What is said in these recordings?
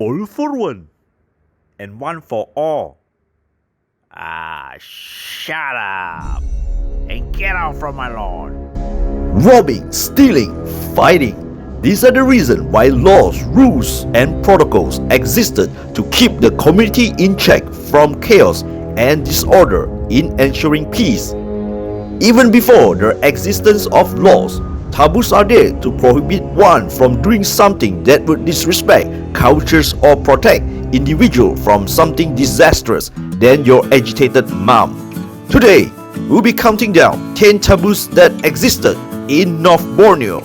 all for one, and one for all. Shut up and get out from my lawn. Robbing, stealing, fighting. These are the reasons why laws, rules, and protocols existed to keep the community in check from chaos and disorder in ensuring peace. Even before the existence of laws, taboos are there to prohibit one from doing something that would disrespect cultures or protect individual from something disastrous than your agitated mom. Today, we'll be counting down 10 taboos that existed in North Borneo.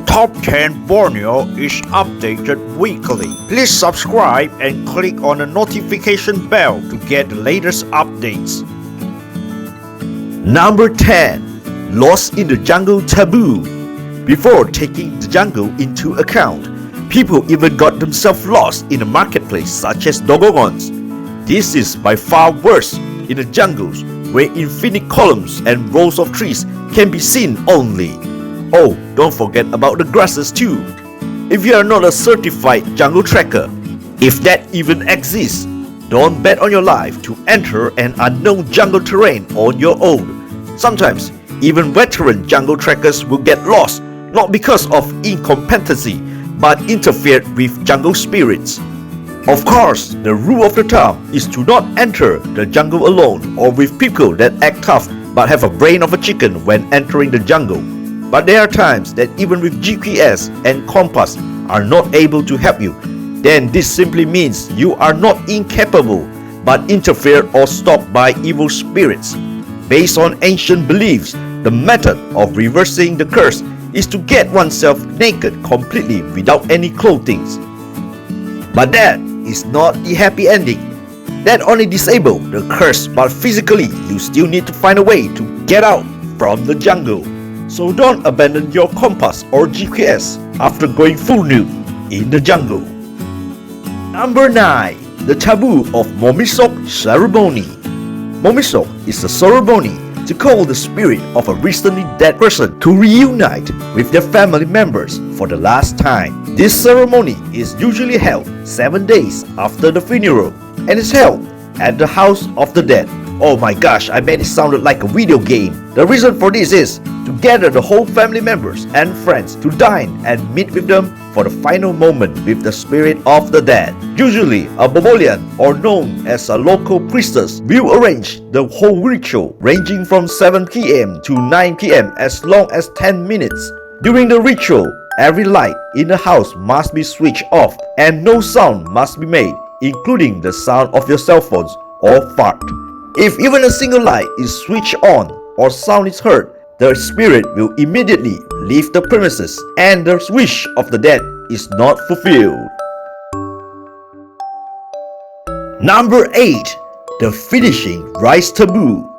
Top 10 Borneo is updated weekly. Please subscribe and click on the notification bell to get the latest updates. Number 10. Lost in the Jungle Taboo. Before taking the jungle into account, people even got themselves lost in the marketplace such as dogogons. This is by far worse in the jungles where infinite columns and rows of trees can be seen only. Oh, don't forget about the grasses too. If you are not a certified jungle trekker, if that even exists, don't bet on your life to enter an unknown jungle terrain on your own. Sometimes, even veteran jungle trekkers will get lost, not because of incompetency, but interfered with jungle spirits. Of course, the rule of the thumb is to not enter the jungle alone or with people that act tough but have a brain of a chicken when entering the jungle. But there are times that even with GPS and compass are not able to help you. Then this simply means you are not incapable but interfered or stopped by evil spirits. Based on ancient beliefs, the method of reversing the curse is to get oneself naked completely without any clothing. But that is not the happy ending. That only disables the curse, but physically you still need to find a way to get out from the jungle. So don't abandon your compass or GPS after going full nude in the jungle. Number 9. The taboo of Momisok ceremony. Momisok is a ceremony to call the spirit of a recently dead person to reunite with their family members for the last time. This ceremony is usually held 7 days after the funeral and is held at the house of the dead. Oh my gosh, I bet it sounded like a video game. The reason for this is to gather the whole family members and friends to dine and meet with them for the final moment with the spirit of the dead. Usually, a Bobolian, or known as a local priestess, will arrange the whole ritual ranging from 7 p.m. to 9 p.m. as long as 10 minutes. During the ritual, every light in the house must be switched off and no sound must be made, including the sound of your cell phones or fart. If even a single light is switched on or sound is heard, the spirit will immediately leave the premises and the wish of the dead is not fulfilled. Number 8. The finishing rice taboo.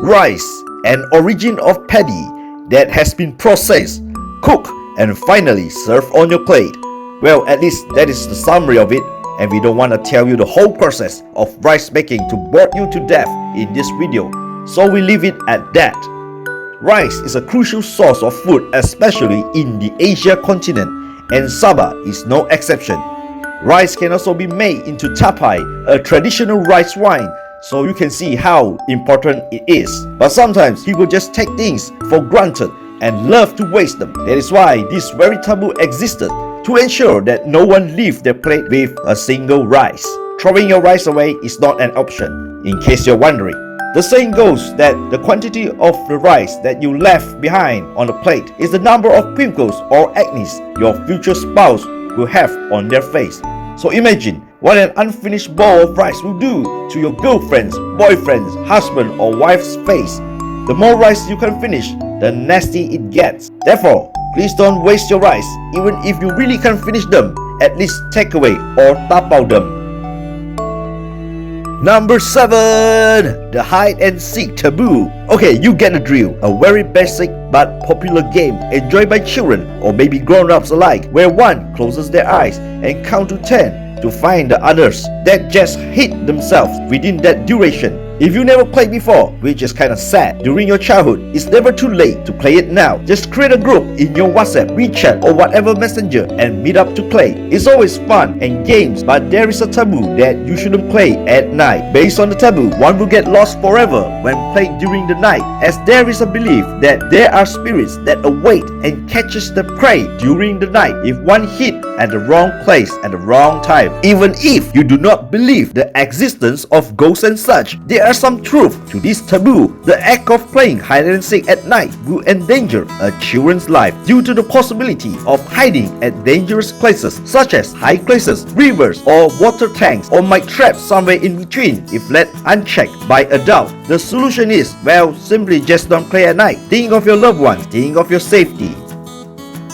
Rice, an origin of paddy that has been processed, cooked, and finally served on your plate. Well, at least that is the summary of it, and we don't want to tell you the whole process of rice making to bore you to death in this video, so we leave it at that. Rice is a crucial source of food, especially in the Asia continent, and Sabah is no exception. Rice can also be made into tapai, a traditional rice wine, so you can see how important it is. But sometimes people just take things for granted and love to waste them. That is why this very taboo existed, to ensure that no one leaves their plate with a single rice. Throwing your rice away is not an option, in case you're wondering. The saying goes that the quantity of the rice that you left behind on the plate is the number of pimples or acne your future spouse will have on their face. So imagine what an unfinished bowl of rice will do to your girlfriend's, boyfriend's, husband or wife's face. The more rice you can finish, the nasty it gets. Therefore, please don't waste your rice. Even if you really can't finish them, at least take away or tapao them. Number 7. The hide and seek taboo. Okay, you get the drill. A very basic but popular game enjoyed by children or maybe grown-ups alike, where one closes their eyes and count to 10 to find the others that just hid themselves within that duration. If you never played before, which is kind of sad, during your childhood, it's never too late to play it now. Just create a group in your WhatsApp, WeChat or whatever messenger and meet up to play. It's always fun and games, but there is a taboo that you shouldn't play at night. Based on the taboo, one will get lost forever when played during the night, as there is a belief that there are spirits that await and catches the prey during the night if one hit at the wrong place at the wrong time. Even if you do not believe the existence of ghosts and such, there are some truth to this taboo. The act of playing hide and seek at night will endanger a children's life due to the possibility of hiding at dangerous places such as high places, rivers or water tanks, or might trap somewhere in between if left unchecked by adults. The solution is, well, simply just don't play at night. Think of your loved ones, think of your safety.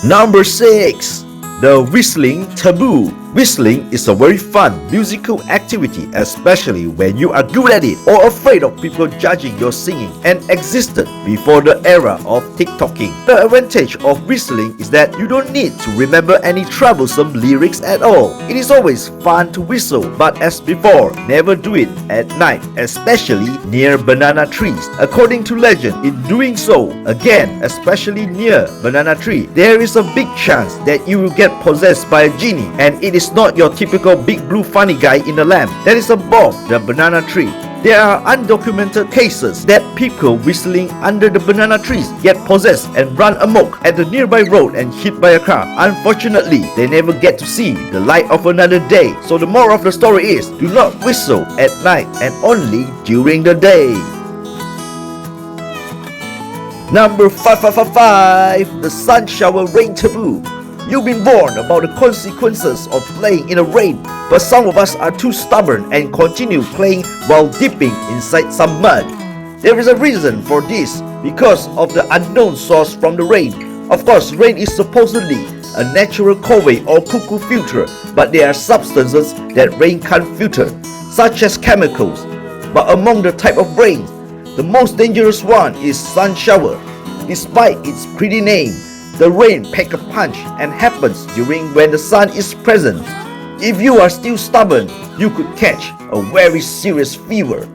Number 6. The whistling taboo. Whistling is a very fun musical activity, especially when you are good at it or afraid of people judging your singing, and existed before the era of TikToking. The advantage of whistling is that you don't need to remember any troublesome lyrics at all. It is always fun to whistle, but as before, never do it at night, especially near banana trees. According to legend, in doing so, again, especially near banana tree, there is a big chance that you will get possessed by a genie, and it is not your typical big blue funny guy in a lamp that is above the banana tree. There are undocumented cases that people whistling under the banana trees get possessed and run amok at the nearby road and hit by a car. Unfortunately, they never get to see the light of another day. So the moral of the story is, do not whistle at night and only during the day. Number 5. The sun shower rain taboo. You've been warned about the consequences of playing in the rain, but some of us are too stubborn and continue playing while dipping inside some mud. There is a reason for this, because of the unknown source from the rain. Of course, rain is supposedly a natural Covey or cuckoo filter, but there are substances that rain can't filter, such as chemicals. But among the type of rain, the most dangerous one is sun shower. Despite its pretty name, the rain packs a punch and happens during when the sun is present. If you are still stubborn, you could catch a very serious fever.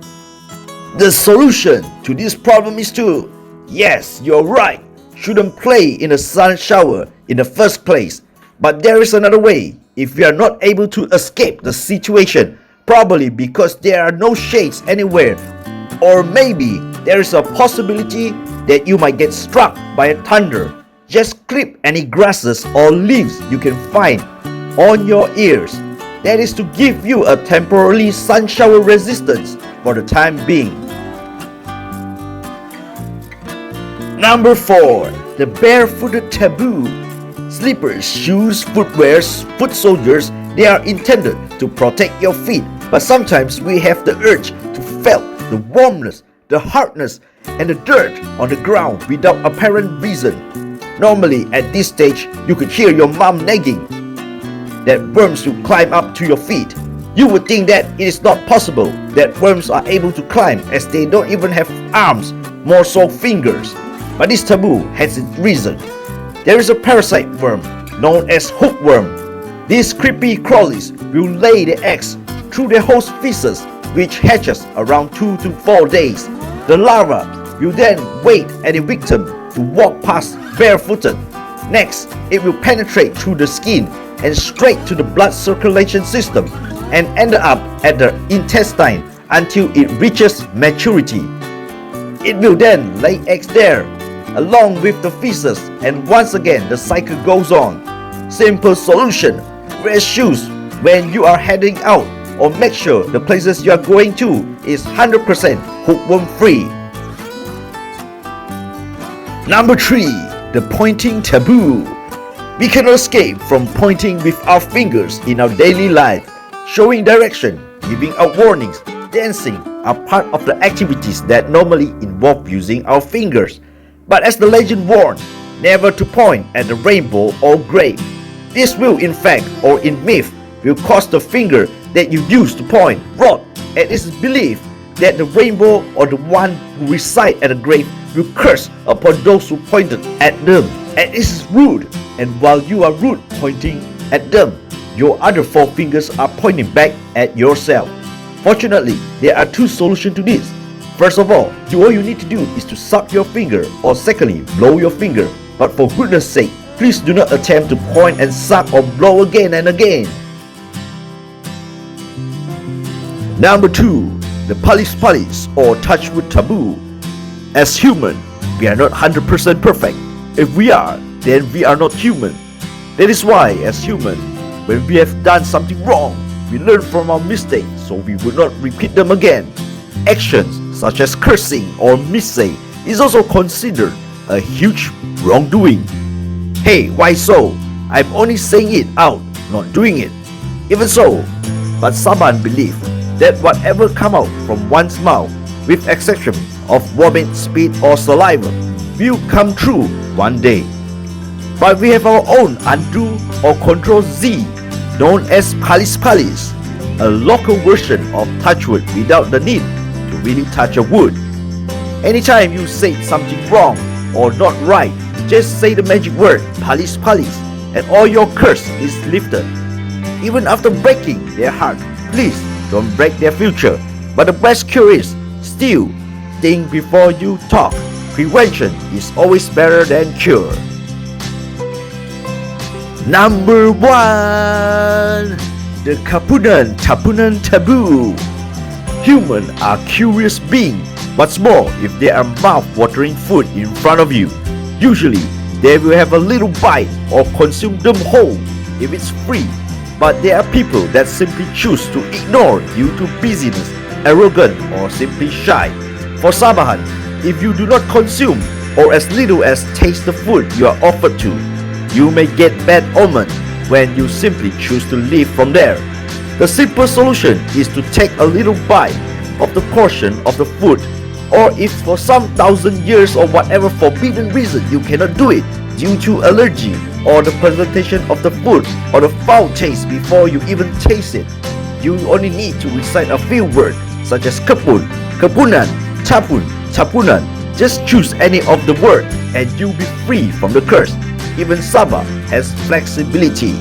The solution to this problem is to, yes, you're right, shouldn't play in a sun shower in the first place. But there is another way. If you are not able to escape the situation, probably because there are no shades anywhere, or maybe there is a possibility that you might get struck by a thunder, just clip any grasses or leaves you can find on your ears. That is to give you a temporary sun shower resistance for the time being. Number 4. The barefooted taboo. Slippers, shoes, footwear, foot soldiers, they are intended to protect your feet, but sometimes we have the urge to feel the warmness, the hardness, and the dirt on the ground without apparent reason. Normally, at this stage, you could hear your mom nagging that worms will climb up to your feet. You would think that it is not possible that worms are able to climb, as they don't even have arms, more so fingers. But this taboo has its reason. There is a parasite worm known as hookworm. These creepy crawlies will lay their eggs through their host feces, which hatches around 2 to 4 days. The larva will then wait at the victim to walk past barefooted. Next, it will penetrate through the skin and straight to the blood circulation system and end up at the intestine until it reaches maturity. It will then lay eggs there along with the feces, and once again the cycle goes on. Simple solution: wear shoes when you are heading out, or make sure the places you are going to is 100% hookworm free. Number 3. The pointing taboo. We cannot escape from pointing with our fingers in our daily life. Showing direction, giving out warnings, dancing are part of the activities that normally involve using our fingers. But as the legend warned, never to point at the rainbow or grave. This will in fact, or in myth, will cause the finger that you use to point rot, and it is believed that the rainbow or the one who reside at a grave will curse upon those who pointed at them. And this is rude, and while you are rude pointing at them, your other 4 fingers are pointing back at yourself. Fortunately, there are 2 solutions to this. First of all you need to do is to suck your finger, or secondly, blow your finger. But for goodness sake, please do not attempt to point and suck or blow again and again. Number 2. The palis or touchwood taboo. As human, we are not 100% perfect. If we are, then we are not human. That is why, as human, when we have done something wrong, we learn from our mistakes so we will not repeat them again. Actions such as cursing or missing is also considered a huge wrongdoing. Hey, why so? I'm only saying it out, not doing it. Even so, but Saban believe that whatever come out from one's mouth, with exception of vomit, spit or saliva, will come true one day. But we have our own undo or control Z, known as palis, a local version of touchwood without the need to really touch a wood. Anytime you say something wrong or not right, just say the magic word palis and all your curse is lifted. Even after breaking their heart, please don't break their future. But the best cure is still think before you talk. Prevention is always better than cure. Number 1. The Tapunan taboo. Humans are curious beings. What's more, if there are mouth-watering food in front of you, usually they will have a little bite or consume them whole if it's free. But there are people that simply choose to ignore due to busyness, arrogant or simply shy. For Sabahan, if you do not consume or as little as taste the food you are offered to, you may get bad omen when you simply choose to leave from there. The simple solution is to take a little bite of the portion of the food, or if for some thousand years or whatever forbidden reason you cannot do it due to allergy or the presentation of the food or the foul taste before you even taste it, you only need to recite a few words such as kapun, kapunan, tapun, tapunan. Just choose any of the words and you'll be free from the curse. Even Sabah has flexibility.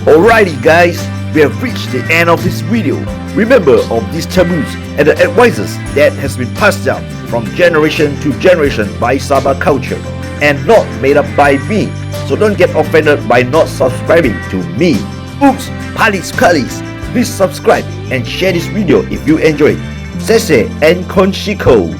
Alrighty guys, we have reached the end of this video. Remember of these taboos and the advices that has been passed down from generation to generation by Sabah culture and not made up by me. So don't get offended by not subscribing to me. Oops, palis. Please subscribe and share this video if you enjoy it. Sese and Konshiko.